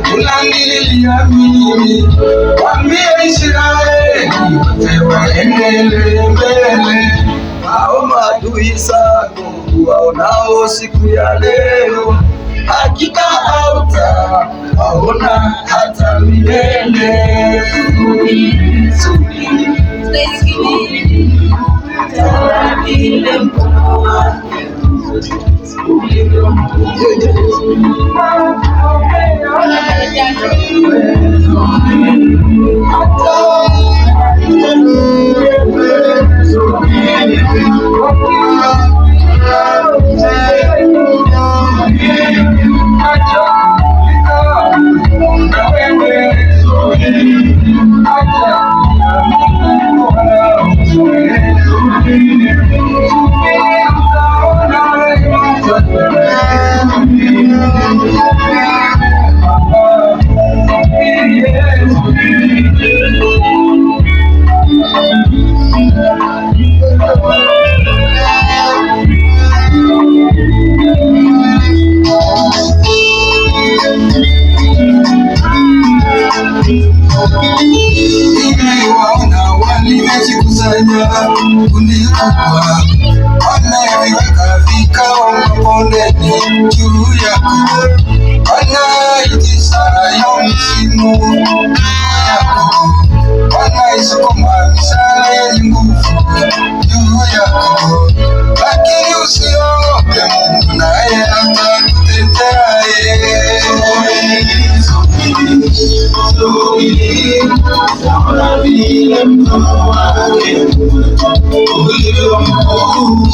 Tunangililia mimi wambie Israeli waendelee mbele, hao maadui zako waonao siku ya leo, hakika hautawaona hata milele. Ile mkono wake kundi kubwa wanaiweka vikao mabondeni juu yako, wanaitisha msimu juu yako, wanaisukuma mishale yenye nguvu juu yako, lakini usiogope, Mungu naye atakutetea. Vile mkono wake ulivyo mkuu,